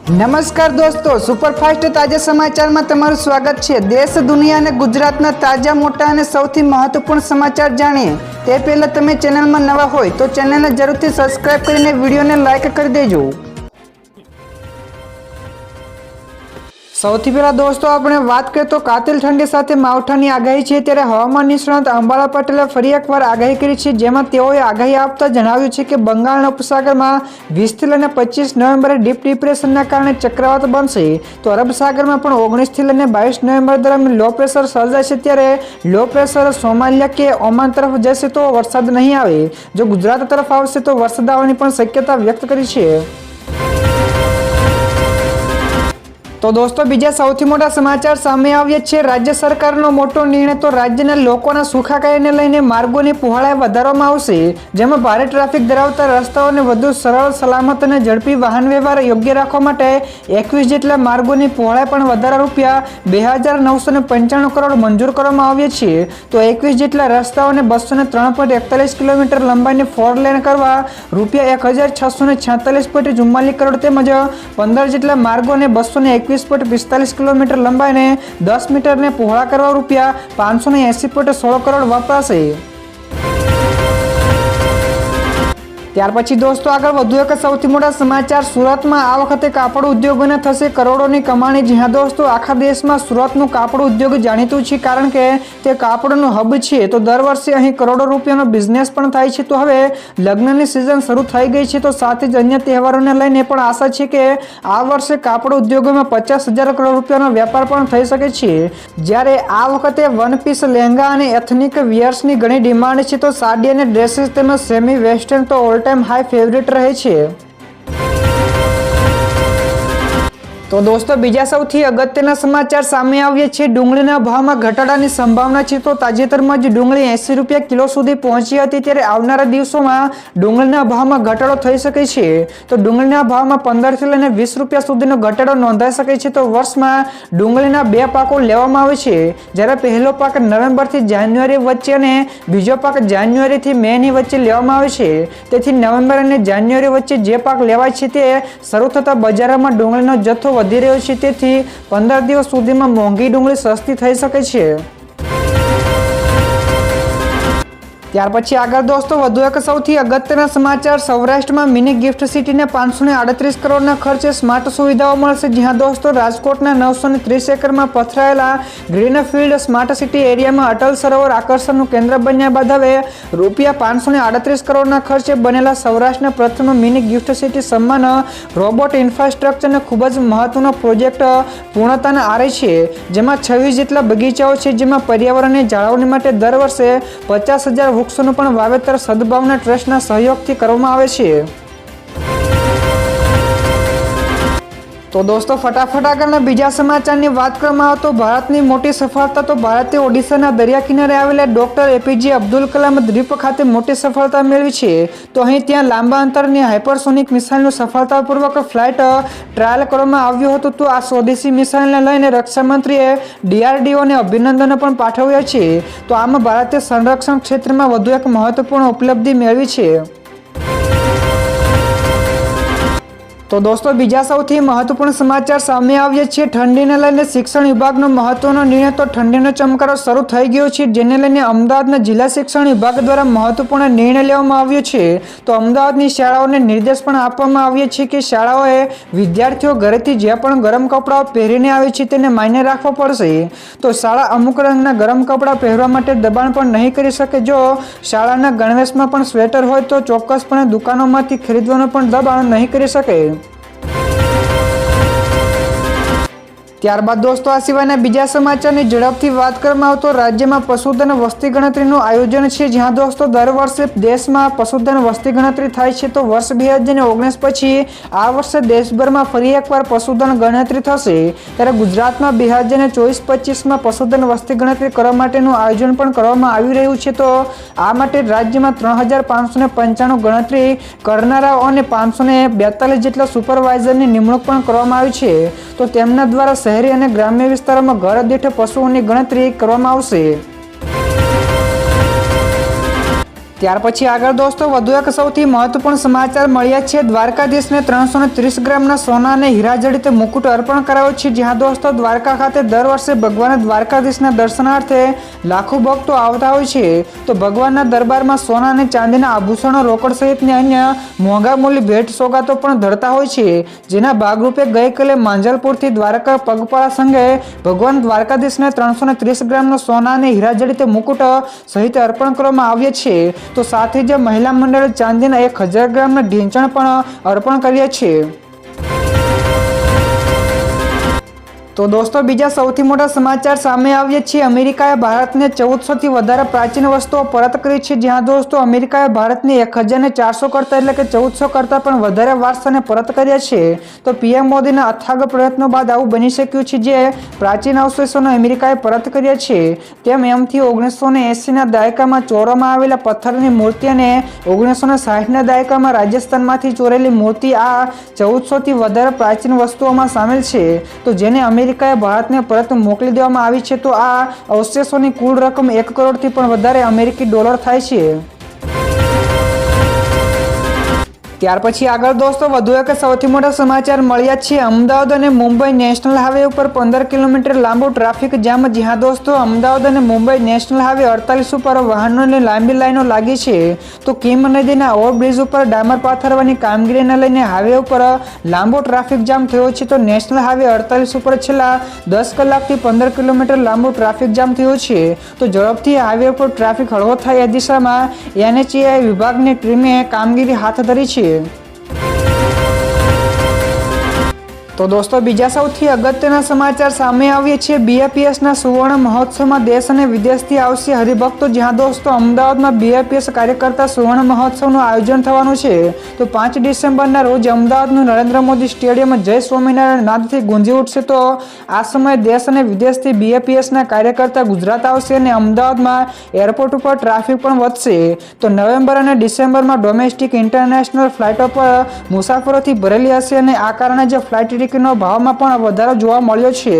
નમસ્કાર દોસ્તો, સુપરફાસ્ટ તાજા સમાચારમાં તમારું સ્વાગત છે। દેશ, દુનિયા અને ગુજરાતના તાજા, મોટા અને સૌથી મહત્વપૂર્ણ સમાચાર જાણીએ તે પહેલા તમે ચેનલમાં નવા હોય તો ચેનલને જરૂરથી સબસ્ક્રાઇબ કરીને વિડીયોને લાઇક કરી દેજો। સૌથી પહેલા દોસ્તો આપણે વાત કરીએ તો કાતિલ ઠંડી સાથે માવઠાની આગાહી છે। ત્યારે હવામાન નિષ્ણાત અંબાલા પટેલે ફરી એકવાર આગાહી કરી છે, જેમાં તેઓએ આગાહી આપતા જણાવ્યું છે કે બંગાળના ઉપસાગરમાં 20 થી લઈને 25 નવેમ્બરે ડીપ ડિપ્રેશનના કારણે ચક્રવાત બનશે, તો અરબ સાગરમાં પણ 19 થી લઈને 22 નવેમ્બર દરમિયાન લો પ્રેશર સર્જાશે। ત્યારે લો પ્રેશર સોમાલિયા કે ઓમાન તરફ જશે તો વરસાદ નહીં આવે, જો ગુજરાત તરફ આવશે તો વરસાદ આવવાની પણ શક્યતા વ્યક્ત કરી છે। તો દોસ્તો બીજા સૌથી મોટા સમાચાર સામે આવ્યા છે। રાજ્ય સરકારનો મોટો નિર્ણય, તો રાજ્યના લોકોના સુખાકારીને લઈને માર્ગોની પહોળાઈ વધારવામાં આવશે, જેમાં ભારે ટ્રાફિક ધરાવતા રસ્તાઓને વધુ સરળ, સલામત અને ઝડપી વાહન વ્યવહાર યોગ્ય રાખવા માટે 21 જેટલા માર્ગોની પહોળાઈ પણ વધારા રૂપિયા 2,995 કરોડ મંજૂર કરવામાં આવ્યા છે। તો 21 જેટલા રસ્તાઓને 203.41 કિલોમીટર લંબાઈને 4 લેન કરવા રૂપિયા 1,646.44 કરોડ તેમજ 15 જેટલા માર્ગોને 221.45 કિલોમીટર લંબાઈને 10 મીટરને પહોળા કરવા રૂપિયા 580.16 કરોડ વપરાશે। ત્યાર પછી દોસ્તો આગળ વધુ એક સૌથી મોટા સમાચાર, સુરતમાં આ વખતે કાપડ ઉદ્યોગોને થશે કરોડોની કમાણી। જ્યાં દોસ્તો આખા દેશમાં સુરતનું કાપડ ઉદ્યોગ જાણીતું છે, કારણ કે તે કાપડનું હબ છે। તો દર વર્ષે અહીં કરોડો રૂપિયાનો બિઝનેસ પણ થાય છે। તો હવે લગ્નની સિઝન શરૂ થઈ ગઈ છે, તો સાથે જ અન્ય તહેવારોને લઈને પણ આશા છે કે આ વર્ષે કાપડ ઉદ્યોગોમાં 50,000 કરોડ રૂપિયાનો વેપાર પણ થઈ શકે છે। જ્યારે આ વખતે વન પીસ, લહેંગા અને એથનિક વિયર્સની ઘણી ડિમાન્ડ છે, તો સાડી અને ડ્રેસીસ તેમજ સેમી વેસ્ટર્ન તો ઓલ ટાઈમ હાઈ ફેવરિટ રહે છે। તો દોસ્તો બીજા સૌથી અગત્યના સમાચાર સામે આવ્યા છે। ડુંગળીના ભાવમાં ઘટાડાની સંભાવના છે। તો તાજેતરમાં જ ડુંગળી 80 રૂપિયા કિલો સુધી પહોંચી હતી, ત્યારે આવનારા દિવસોમાં ડુંગળીના ભાવમાં ઘટાડો થઈ શકે છે। તો ડુંગળીના ભાવમાં 15 થી લઈને 20 રૂપિયા સુધીનો ઘટાડો નોંધાઈ શકે છે। તો વર્ષમાં ડુંગળીના 2 પાકો લેવામાં આવે છે, જ્યારે પહેલો પાક નવેમ્બરથી જાન્યુઆરી વચ્ચે અને બીજો પાક જાન્યુઆરીથી મેની વચ્ચે લેવામાં આવે છે। તેથી નવેમ્બર અને જાન્યુઆરી વચ્ચે જે પાક લેવાય છે તે શરૂ થતા બજારમાં ડુંગળીનો જથ્થો વધી રહ્યો છે, તેથી 15 દિવસ સુધીમાં મોંઘી ડુંગળી સસ્તી થઈ શકે છે। ત્યાર પછી આગળ દોસ્તો વધુ એક સૌથી અગત્યના સમાચાર, સૌરાષ્ટ્રમાં મિની ગિફ્ટ સિટીને 538 કરોડના ખર્ચે સ્માર્ટ સુવિધાઓ મળશે। જ્યાં દોસ્તો રાજકોટના 930 એકરમાં પથરાયેલા ગ્રીનફિલ્ડ સ્માર્ટ સિટી એરિયામાં અટલ સરોવર આકર્ષણનું કેન્દ્ર બન્યા બાદ હવે રૂપિયા 538 કરોડના ખર્ચે બનેલા સૌરાષ્ટ્રના પ્રથમ મિની ગિફ્ટ સિટી સમાન રોબોટ ઇન્ફ્રાસ્ટ્રક્ચરને ખૂબ જ મહત્વનો પ્રોજેક્ટ પૂર્ણતાના આરે છે, જેમાં 26 જેટલા બગીચાઓ છે, જેમાં પર્યાવરણની જાળવણી માટે દર વર્ષે 50,000 વૃક્ષોનું પણ વાવેતર સદભાવના ટ્રસ્ટના સહયોગથી કરવામાં આવે છે। તો દોસ્તો ફટાફટ આગળના બીજા સમાચારની વાત કરવામાં આવે તો ભારતની મોટી સફળતા, તો ભારતે ઓડિશાના દરિયા કિનારે આવેલા ડોક્ટર એપીજે અબ્દુલ કલામ દ્વીપ ખાતે મોટી સફળતા મેળવી છે। તો અહીં ત્યાં લાંબા અંતરની હાઇપરસોનિક મિસાઇલનું સફળતાપૂર્વક ફ્લાઇટ ટ્રાયલ કરવામાં આવ્યું હતું। તો આ સ્વદેશી મિસાઇલને લઈને રક્ષામંત્રીએ DRDOને અભિનંદનો પણ પાઠવ્યા છે। તો આમ ભારતે સંરક્ષણ ક્ષેત્રમાં વધુ એક મહત્વપૂર્ણ ઉપલબ્ધિ મેળવી છે। તો દોસ્તો બીજા સૌથી મહત્વપૂર્ણ સમાચાર સામે આવ્યા છે। ઠંડીને લઈને શિક્ષણ વિભાગનો મહત્વનો નિર્ણય, તો ઠંડીનો ચમકારો શરૂ થઈ ગયો છે, જેને લઈને અમદાવાદના જિલ્લા શિક્ષણ વિભાગ દ્વારા મહત્વપૂર્ણ નિર્ણય લેવામાં આવ્યો છે। તો અમદાવાદની શાળાઓને નિર્દેશ પણ આપવામાં આવ્યા છે કે શાળાઓએ વિદ્યાર્થીઓ ઘરેથી જે પણ ગરમ કપડાઓ પહેરીને આવે છે તેને માન્ય રાખવા પડશે। તો શાળા અમુક રંગના ગરમ કપડાં પહેરવા માટે દબાણ પણ નહીં કરી શકે। જો શાળાના ગણવેશમાં પણ સ્વેટર હોય તો ચોક્કસપણે દુકાનોમાંથી ખરીદવાનું પણ દબાણ નહીં કરી શકે। ત્યારબાદ દોસ્તો આ સિવાયના બીજા સમાચારની ઝડપથી વાત કરવામાં આવે તો રાજ્યમાં પશુધન વસ્તી ગણતરીનું આયોજન છે। જ્યાં દોસ્તો દર વર્ષે દેશમાં પશુધન વસ્તી ગણતરી થાય છે। તો વર્ષ 2019 પછી આ વર્ષે દેશભરમાં ફરી એકવાર પશુધન ગણતરી થશે। ત્યારે ગુજરાતમાં 2024-25માં પશુધન વસ્તી ગણતરી કરવા માટેનું આયોજન પણ કરવામાં આવી રહ્યું છે। તો આ માટે રાજ્યમાં 3,595 ગણતરી કરનારાઓ અને 542 જેટલા સુપરવાઇઝરની નિમણૂક પણ કરવામાં આવી છે। તો તેમના દ્વારા શહેરી અને ગ્રામ્ય વિસ્તારોમાં ઘર દીઠ પશુઓની ગણતરી કરવામાં આવશે। ત્યાર પછી આગળ દોસ્તો વધુ એક સૌથી મહત્વપૂર્ણ સમાચાર મળ્યા છે। દ્વારકાધીશને 330 ગ્રામના સોના અને હીરા જડિત મુકુટ અર્પણ કરાયો છે। જ્યાં દોસ્તો દ્વારકા ખાતે દર વર્ષે ભગવાન દ્વારકાધીશના દર્શનાર્થે લાખો ભક્તો આવતા હોય છે। તો ભગવાનના દરબારમાં સોના અને ચાંદીના આભૂષણો, રોકડ સહિતની અન્ય મોંઘા મૂલ્ય ભેટ સોગાતો પણ ધરતા હોય છે। જેના ભાગરૂપે ગઈકાલે માંજલપુરથી દ્વારકા પગપાળા સંઘે ભગવાન દ્વારકાધીશને 330 ગ્રામનો સોના અને હીરા જડિત મુકુટ સહિત અર્પણ કરવામાં આવ્યા છે। તો સાથે જ મહિલા મંડળે ચાંદીના 1000 ગ્રામના ઢીંચણ પણ અર્પણ કર્યા છે। તો દોસ્તો બીજા સૌથી મોટા સમાચાર સામે આવ્યા છે। અમેરિકાએ ભારતને 1400 થી વધારે પ્રાચીન વસ્તુઓ પરત કરી છે। જ્યાં દોસ્તો અમેરિકાએ ભારતને 1400 કરતા એટલે કે 1400 કરતા પણ વધારે વારસાને પરત કર્યા છે। તો પીએમ મોદીના અથાગ પ્રયત્નો બાદ આવું બની શક્યું છે, જે પ્રાચીન અવશેષોને અમેરિકાએ પરત કર્યા છે। તેમ એમથી 1980ના દાયકામાં ચોરવામાં આવેલા પથ્થરની મૂર્તિ અને 1960ના દાયકામાં રાજસ્થાનમાંથી ચોરેલી મૂર્તિ આ 1400 થી વધારે પ્રાચીન વસ્તુઓમાં સામેલ છે। તો જેને અમેરિકાએ ભારતને પરત મોકલી દેવામાં આવી છે। તો આ અવશેષોની કુલ રકમ 1 કરોડથી પણ વધારે અમેરિકી ડોલર થાય છે। ત્યાર પછી આગળ દોસ્તો વધુ એક સૌથી મોટા સમાચાર મળ્યા છે। અમદાવાદ અને મુંબઈ નેશનલ હાઈવે ઉપર 15 કિલોમીટર લાંબો ટ્રાફિક જામ। જ્યાં દોસ્તો અમદાવાદ અને મુંબઈ નેશનલ હાઈવે 48 ઉપર વાહનોની લાંબી લાઈનો લાગી છે। તો કિમ નદીના ઓવરબ્રિજ ઉપર ડામર પાથરવાની કામગીરીને લઈને હાઈવે ઉપર લાંબો ટ્રાફિક જામ થયો છે। તો નેશનલ હાઈવે 48 ઉપર છેલ્લા 10 કલાકથી 15 કિલોમીટર લાંબો ટ્રાફિક જામ થયો છે। તો ઝડપથી હાઈવે ઉપર ટ્રાફિક હળવો થાય એ દિશામાં NHAI વિભાગની ટીમે કામગીરી હાથ ધરી છે। તો દોસ્તો બીજા સૌથી અગત્યના સમાચાર સામે આવ્યા છે। BAPSના સુવર્ણ મહોત્સવમાં દેશ અને વિદેશથી આવશે હરિભક્તો। જ્યાં દોસ્તો અમદાવાદમાં BAPS કાર્યકર્તા સુવર્ણ મહોત્સવનું આયોજન થવાનું છે। તો 5 ડિસેમ્બરના રોજ અમદાવાદનું નરેન્દ્ર મોદી સ્ટેડિયમ જય સ્વામિનારાયણ નાદથી ગુંજી ઉઠશે। તો આ સમયે દેશ અને વિદેશથી BAPSના કાર્યકર્તા ગુજરાત આવશે અને અમદાવાદમાં એરપોર્ટ ઉપર ટ્રાફિક પણ વધશે। તો નવેમ્બર અને ડિસેમ્બરમાં ડોમેસ્ટિક ઇન્ટરનેશનલ ફ્લાઇટો પર મુસાફરોથી ભરેલી હશે અને આ કારણે જે ફ્લાઇટ ટિકિટનો ભાવમાં પણ વધારો જોવા મળ્યો છે।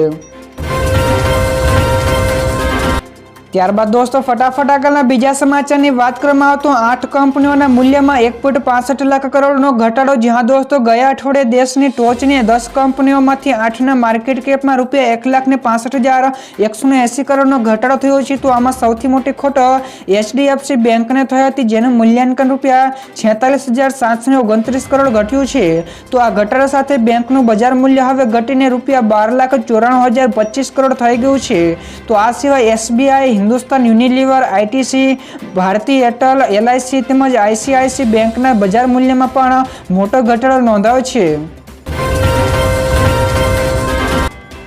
ત્યારબાદ દોસ્તો ફટાફટ આગળના બીજા સમાચારની વાત કરવામાં આવે તો 8 કંપનીઓના મૂલ્યમાં 1.65 લાખ કરોડનો ઘટાડો। જ્યાં દોસ્તો ગયા અઠવાડિયે દેશની ટોચની 10 કંપનીઓમાંથી 8ના માર્કેટ કેપમાં રૂપિયા 1,65,180 કરોડનો ઘટાડો થયો છે। તો આમાં સૌથી મોટી ખોટ HDFC બેંકને થઈ હતી, જેનું મૂલ્યાંકન રૂપિયા 46,729 કરોડ ઘટ્યું છે। તો આ ઘટાડા સાથે બેંકનું બજાર મૂલ્ય હવે ઘટીને રૂપિયા 12,94,025 કરોડ થઈ ગયું છે। તો આ સિવાય SBI, Hindustan Unilever, ITC, Bharti Airtel, LIC તેમજ ICICI બેંકના બજાર મૂલ્યમાં પણ મોટો ઘટાડો નોંધાયો છે।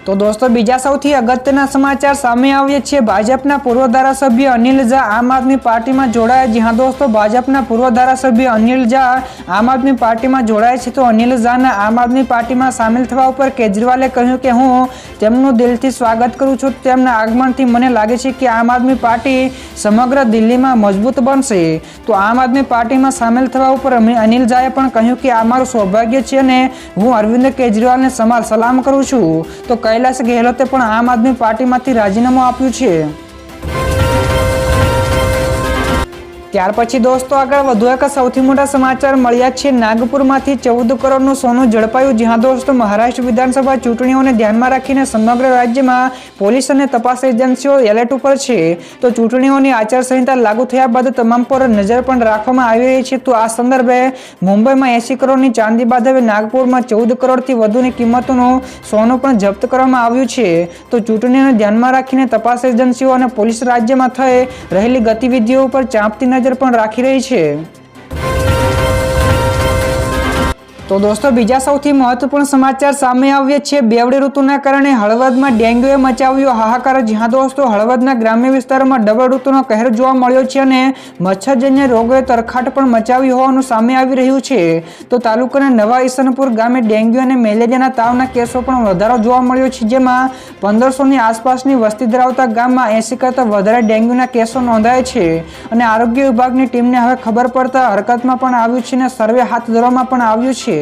તો દોસ્તો બીજા સૌથી અગત્યના સમાચાર સામે આવ્યા છે। ભાજપના પૂર્વ ધારાસભ્ય અનિલ ઝા આમ આદમી પાર્ટીમાં જોડાયા। જ્યાં દોસ્તો ભાજપના પૂર્વ ધારાસભ્ય અનિલ ઝા આમ આદમી પાર્ટીમાં જોડાયા છે। તો અનિલ ઝાના આમ આદમી પાર્ટીમાં સામેલ થવા ઉપર કેજરીવાલે કહ્યું કે હું તેમનું દિલથી સ્વાગત કરું છું। તેમના આગમનથી મને લાગે છે કે આમ આદમી પાર્ટી સમગ્ર દિલ્હીમાં મજબૂત બનશે। તો આમ આદમી પાર્ટીમાં સામેલ થવા ઉપર અનિલ ઝાએ પણ કહ્યું કે આ મારું સૌભાગ્ય છે અને હું અરવિંદ કેજરીવાલને સલામ કરું છું। તો કૈલાશ ગેહલોતે પણ આમ આદમી પાર્ટીમાંથી રાજીનામું આપ્યું છે। ત્યાર પછી દોસ્તો આગળ વધુ એક સૌથી મોટા સમાચાર મળ્યા છે। નાગપુરમાંથી 14 કરોડનું સોનું ઝડપાયું। જ્યાં દોસ્તો મહારાષ્ટ્ર વિધાનસભા ચૂંટણીઓને ધ્યાનમાં રાખીને સમગ્ર રાજ્યમાં પોલીસ અને તપાસ એજન્સીઓ એલર્ટ ઉપર છે। તો ચૂંટણીઓની આચારસંહિતા લાગુ થયા બાદ તમામ પર નજર પણ રાખવામાં આવી રહી છે। તો આ સંદર્ભે મુંબઈમાં 80 કરોડની ચાંદી બાદ હવે નાગપુરમાં 14 કરોડથી વધુની કિંમતનું સોનું પણ જપ્ત કરવામાં આવ્યું છે। તો ચૂંટણીઓને ધ્યાનમાં રાખીને તપાસ એજન્સીઓ અને પોલીસ રાજ્યમાં થઈ રહેલી ગતિવિધિઓ ઉપર ચાંપતી નજર પણ રાખી રહી છે। તો દોસ્તો બીજા સૌથી મહત્વપૂર્ણ સમાચાર સામે આવ્યા છે। બેવડી ઋતુના કારણે હળવદમાં ડેન્ગ્યુએ મચાવ્યો હાહાકાર। જ્યાં દોસ્તો હળવદના ગ્રામ્ય વિસ્તારોમાં ડબલ ઋતુનો કહેર જોવા મળ્યો છે અને મચ્છરજન્ય રોગોએ તરખાટ પણ મચાવ્યું હોવાનું સામે આવી રહ્યું છે। તો તાલુકાના નવા ઈસનપુર ગામે ડેન્ગ્યુ અને મેલેરિયાના તાવના કેસો પણ વધારો જોવા મળ્યો છે, જેમાં 1500ની આસપાસની વસ્તી ધરાવતા ગામમાં 80 કરતાં વધારે ડેન્ગ્યુના કેસો નોંધાયા છે અને આરોગ્ય વિભાગની ટીમને હવે ખબર પડતા હરકતમાં પણ આવ્યું છે અને સર્વે હાથ ધરવામાં પણ આવ્યું છે।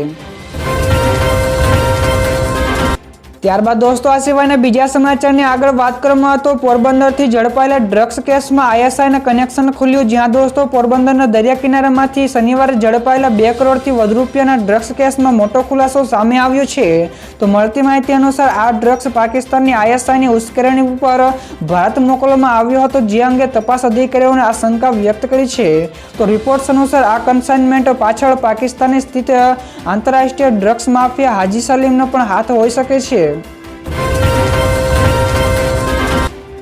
ત્યારબાદ દોસ્તો આ સિવાયના બીજા સમાચારની આગળ વાત કરવામાં તો પોરબંદરથી ઝડપાયેલા ડ્રગ્સ કેસમાં આઈએસઆઈને કનેક્શન ખુલ્યું, જ્યાં દોસ્તો પોરબંદરના દરિયા કિનારામાંથી શનિવારે ઝડપાયેલા 2 કરોડથી વધુ રૂપિયાના ડ્રગ્સ કેસમાં મોટો ખુલાસો સામે આવ્યો છે। તો મળતી માહિતી અનુસાર આ ડ્રગ્સ પાકિસ્તાનની આઈએસઆઈની ઉશ્કેરણી ઉપર ભારત મોકલવામાં આવ્યો હતો, જે અંગે તપાસ અધિકારીઓને આશંકા વ્યક્ત કરી છે। તો રિપોર્ટ્સ અનુસાર આ કન્સાઇનમેન્ટ પાછળ પાકિસ્તાનની સ્થિત આંતરરાષ્ટ્રીય ડ્રગ્સ માફિયા હાજી સલીમનો પણ હાથ હોઈ શકે છે।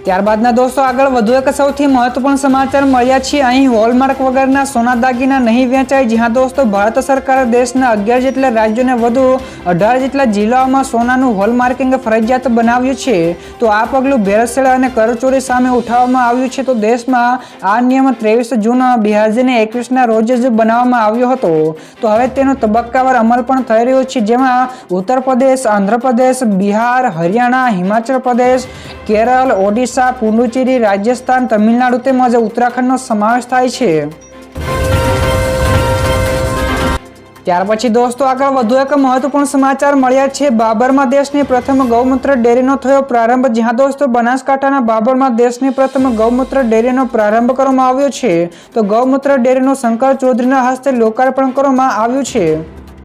ત્યારબાદના દોસ્તો આગળ વધુ એક સૌથી મહત્વપૂર્ણ સમાચાર મળ્યા છે। અહીં હોલમાર્ક વગરના સોના દાગીના નહીં વેચાય, જ્યાં દોસ્તો ભારત સરકારે દેશના 11 જેટલા રાજ્યોને વધુ 18 જેટલા જિલ્લાઓમાં સોનાનું હોલમાર્કિંગ ફરજિયાત બનાવ્યું છે। તો આ પગલું ભેળસેળ અને કરચોરી સામે ઉઠાવવામાં આવ્યું છે। તો દેશમાં આ નિયમ 23 જૂન 2021ના રોજ જ બનાવવામાં આવ્યો હતો। તો હવે તેનો તબક્કાવાર અમલ પણ થઈ રહ્યો છે, જેમાં ઉત્તર પ્રદેશ, આંધ્રપ્રદેશ, બિહાર, હરિયાણા, હિમાચલ પ્રદેશ, કેરળ, ઓડિશા, પુડુચેરી, રાજસ્થાન, તમિલનાડુ તેમજ ઉત્તરાખંડનો સમાવેશ થાય છે। ત્યાર પછી દોસ્તો આગળ વધુ એક મહત્વપૂર્ણ સમાચાર મળ્યા છે। બાબરમાં દેશની પ્રથમ ગૌમૂત્ર ડેરીનો થયો પ્રારંભ, જ્યાં દોસ્તો બનાસકાંઠાના બાબરમાં દેશની પ્રથમ ગૌમૂત્ર ડેરીનો પ્રારંભ કરવામાં આવ્યો છે। તો ગૌમૂત્ર ડેરીનું શંકર ચૌધરીના હસ્તે લોકાર્પણ કરવામાં આવ્યું છે।